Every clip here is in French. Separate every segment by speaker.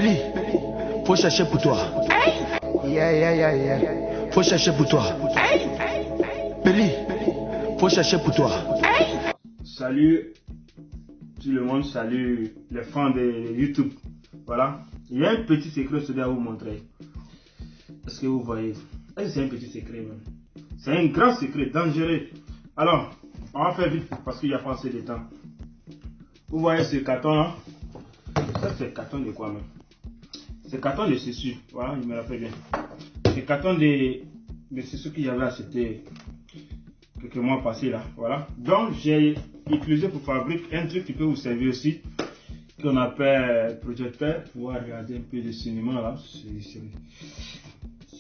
Speaker 1: Belly, faut chercher pour toi. Faut chercher pour toi. Belly, faut chercher pour toi.
Speaker 2: Salut tout le monde, salut les fans de YouTube. Voilà, il y a un petit secret que je dois vous montrer. Est-ce que vous voyez? Est-ce que c'est un petit secret même? C'est un grand secret, dangereux. Alors, on va faire vite parce qu'il n'y a pas assez de temps. Vous voyez ce carton là? Ça c'est carton de quoi même? C'est carton de ceci. Voilà, je me rappelle bien. C'est carton de ceci qu'il y avait acheté quelques mois passés là. Voilà. Donc j'ai utilisé pour fabriquer un truc qui peut vous servir aussi, qu'on appelle projecteur, pour pouvoir regarder un peu de cinéma là.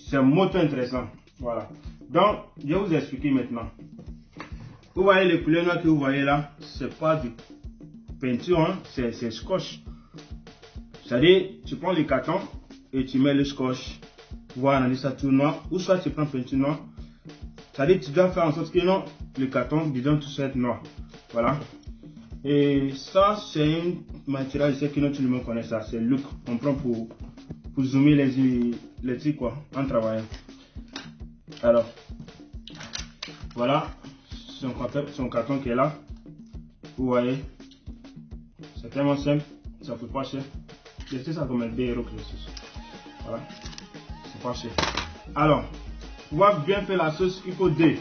Speaker 2: C'est un moto intéressant. Voilà. Donc je vais vous expliquer maintenant. Vous voyez les couleurs noires que vous voyez là, c'est pas du peinture, hein, c'est scotch. C'est-à-dire, tu prends le carton et tu mets le scotch pour analyser ça tout noir, ou soit tu prends peinture noire. C'est-à-dire, tu dois faire en sorte que non, le carton, dedans tout ça est noir. Voilà. Et ça, c'est une matière, je sais que tout le monde connaît ça, c'est look. On prend pour zoomer les trucs quoi, en travaillant. Alors, voilà, son carton qui est là. Vous voyez, c'est tellement simple, ça ne coûte pas cher. Je sais ça comme 2 euros que je suis. Voilà, c'est pas cher. Alors, pour pouvoir bien faire la sauce, il faut 2.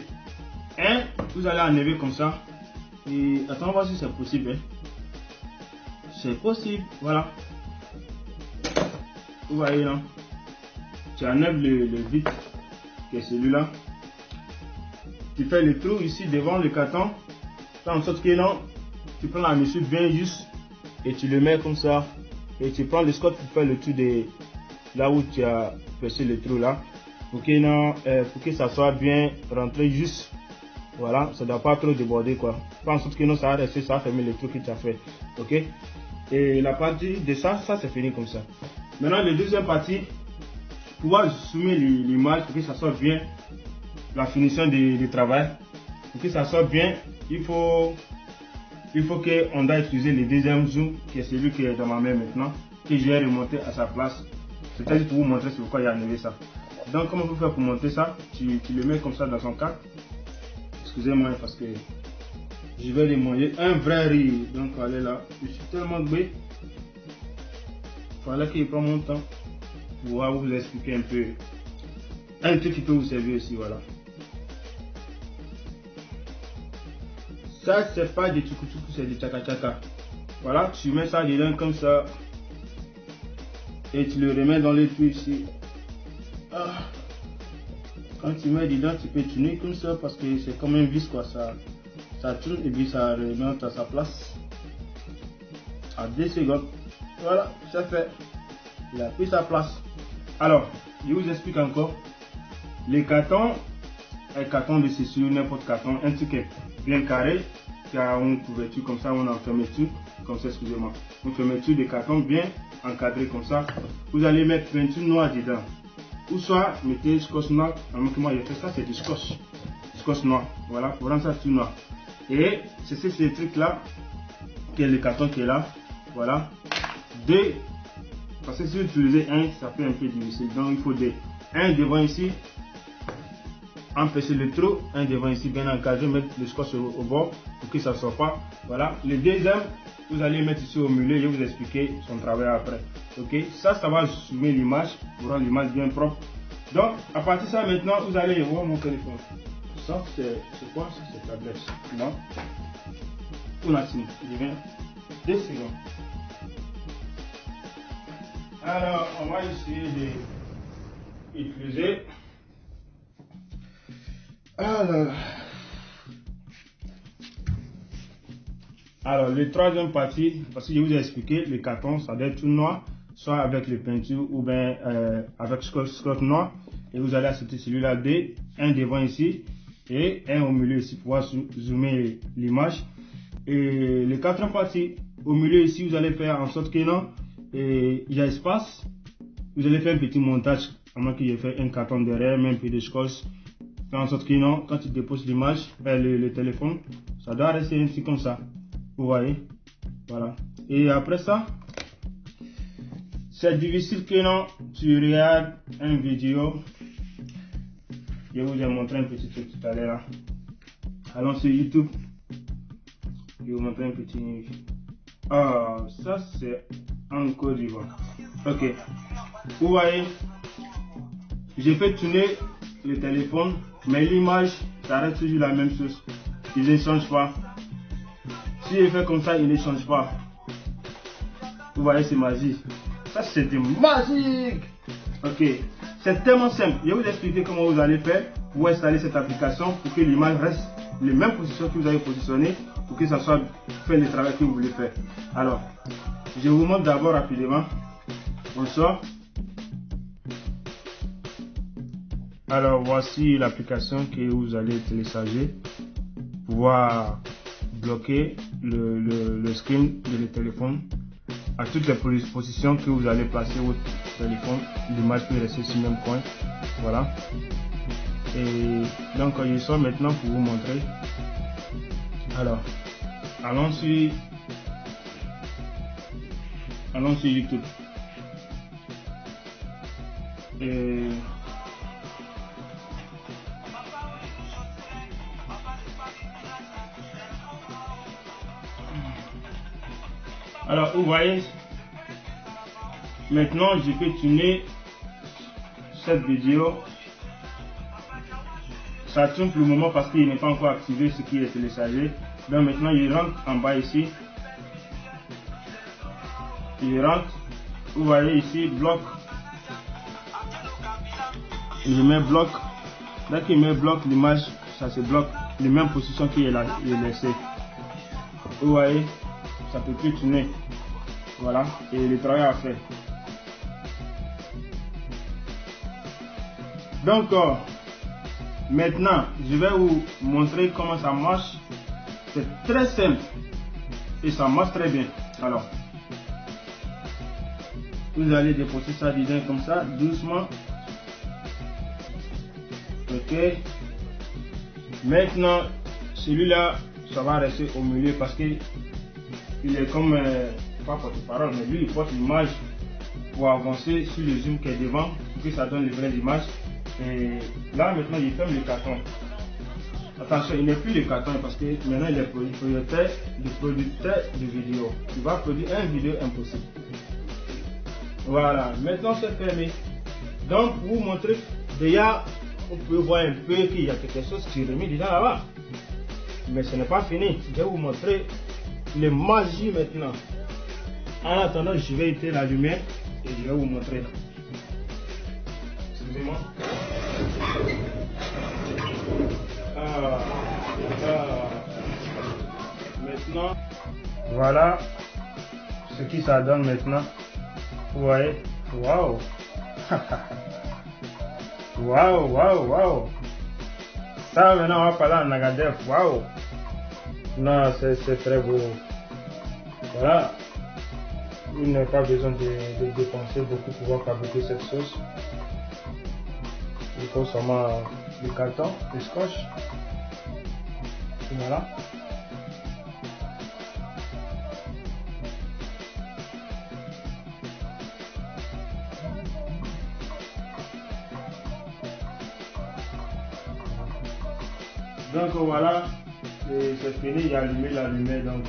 Speaker 2: Un, vous allez enlever comme ça. Et attends, on va voir si c'est possible. Hein. C'est possible, voilà. Vous voyez là. Tu enlèves le vide qui est celui-là. Tu fais le trou ici devant le carton. Fais en sorte que non, tu prends la mesure bien juste et tu le mets comme ça. Et tu prends le scotch pour faire le trou de là où tu as percé le trou là. Pour que ça soit bien rentré juste. Voilà, ça ne doit pas trop déborder quoi. Fais en sorte que non, ça va rester, ça va fermer le trou que tu as fait. Ok. Et la partie de ça c'est fini comme ça. Maintenant, la deuxième partie, pour pouvoir zoomer l'image pour que ça soit bien, la finition du travail. Pour que ça soit bien, il faut qu'on doit utiliser le deuxième zoom, qui est celui qui est dans ma main maintenant, que je vais remonter à sa place. C'est-à-dire pour vous montrer sur quoi il a enlevé ça. Donc, comment vous faire pour monter ça? Tu le mets comme ça dans son cadre. Excusez-moi parce que je vais les manger un vrai riz. Donc, allez là. Je suis tellement doué. Il fallait qu'il prenne mon temps pour vous expliquer un peu. Un truc qui peut vous servir aussi, voilà. Ça, c'est pas des tchoukou-tchoukou, c'est des tchaka-tchaka. Voilà, tu mets ça dedans comme ça. Et tu le remets dans les trous ici. Ah. Quand tu mets dedans, tu peux tourner comme ça parce que c'est comme un vis quoi. Ça tourne et puis ça remonte à sa place. À 2 secondes. Voilà, c'est fait. Il a pris sa place. Alors, je vous explique encore. Les cartons, un carton de ceci ou n'importe carton, un truc est bien carré, qui a une couverture comme ça, on a fermeture, comme ça, excusez-moi. Une fermeture de carton bien encadré comme ça. Vous allez mettre peinture noire dedans. Ou soit mettez scotch noir, alors que moi j'ai fait ça, c'est du scotch. Scotch noir, voilà, pour rendre ça tout noir. Et c'est ce truc là, qui est le carton qui est là, voilà. 2, parce que si vous utilisez un, ça fait un peu difficile, donc il faut 2. Un devant ici, empêcher le trou, un devant ici bien encadré, mettre le scotch au bord pour que ça ne sorte pas. Voilà. Le deuxième, vous allez mettre ici au milieu, je vais vous expliquer son travail après. Ok, ça va zoomer l'image pour rendre l'image bien propre. Donc, à partir de ça, maintenant, vous allez voir mon téléphone. Ça, c'est quoi? Ça, c'est tablette. Non? On a fini. Je viens. 2 secondes. Alors, on va essayer d'utiliser. Alors, le troisième partie, parce que je vous ai expliqué, le carton, ça doit être tout noir, soit avec les peintures ou bien avec scotch noir. Et vous allez acheter celui-là, un devant ici et un au milieu ici pour pouvoir zoomer l'image. Et le quatrième partie, au milieu ici, vous allez faire en sorte que non, il y a espace. Vous allez faire un petit montage, à moins qu'il y ait fait un carton derrière, même un peu de scotch. Faire en sorte que non, quand tu déposes l'image, le téléphone, ça doit rester ainsi comme ça. Vous voyez, voilà. Et après ça, c'est difficile que non, tu regardes une vidéo. Je vous ai montré un petit truc tout à l'heure. Allons sur YouTube. Je vais vous montrer un petit. Ah, ça c'est en Côte d'Ivoire. Ok. Vous voyez, j'ai fait tourner le téléphone, mais l'image, ça reste toujours la même chose. Il ne change pas. Si je fais comme ça, il ne change pas. Vous voyez, c'est magique. Ça, c'était magique. Ok. C'est tellement simple. Je vais vous expliquer comment vous allez faire pour installer cette application pour que l'image reste les mêmes positions que vous avez positionnées pour que ça soit fait le travail que vous voulez faire. Alors, je vous montre d'abord rapidement. On sort. Alors, voici l'application que vous allez télécharger pour pouvoir bloquer le screen de le téléphone à toutes les positions que vous allez placer votre téléphone. L'image peut rester sur le même coin. Voilà. Et donc, je sors maintenant pour vous montrer. Alors, allons sur YouTube. Et alors, vous voyez, maintenant je peux tourner cette vidéo. Ça tourne pour le moment parce qu'il n'est pas encore activé ce qui est téléchargé. Donc maintenant, il rentre en bas ici. Il rentre. Vous voyez ici, bloc. Je mets bloc. Dès qu'il met bloc, l'image, ça se bloque. Les mêmes positions qu'il est laissé. Vous voyez, ça peut plus tourner. Voilà, et le travail à faire. Donc, maintenant, je vais vous montrer comment ça marche. C'est très simple et ça marche très bien. Alors, vous allez déposer ça dedans comme ça, doucement. Ok. Maintenant, celui-là, ça va rester au milieu parce que il est comme pas porte-parole, mais lui il porte l'image pour avancer sur le zoom qui est devant pour que ça donne les vraies images. Et là maintenant il ferme le carton. Attention, il n'est plus le carton parce que maintenant il est producteur de vidéo. Il va produire une vidéo impossible. Voilà, maintenant c'est fermé. Donc pour vous montrer, déjà on peut voir un peu qu'il y a quelque chose qui est remis dedans là-bas. Mais ce n'est pas fini. Je vais vous montrer les magies maintenant. En attendant, je vais éteindre la lumière et je vais vous montrer. Excusez-moi. Maintenant, voilà ce qui ça donne maintenant. Vous voyez, waouh. Waouh, waouh, waouh. Ça maintenant on va parler en Agadef. Waouh. Non, c'est très beau. Voilà. Il n'y a pas besoin de dépenser beaucoup pour pouvoir fabriquer cette sauce. Il faut seulement du carton, du scotch. Et voilà. Donc voilà, c'est fini, il y a allumé la lumière, donc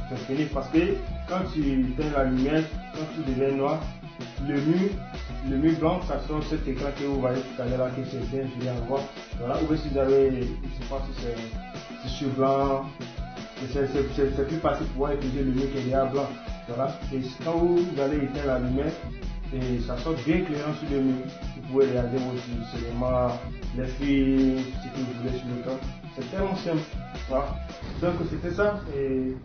Speaker 2: c'est fini parce que quand tu éteins la lumière, quand tu deviens noir, le mur blanc, ça sort cet écran que vous voyez tout à l'heure là, qui c'est bien, je viens voir. Voilà, ou si vous avez, je ne sais pas si c'est sur blanc, c'est plus facile pour pouvoir utiliser le mur qui est déjà blanc. Voilà, et quand vous allez éteindre la lumière, et ça sort bien clairant sur le mur. Vous pouvez regarder vos cinéma, les films, ce que vous voulez sur l'écran. C'est tellement simple. Voilà. Donc c'était ça et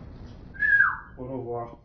Speaker 2: au revoir.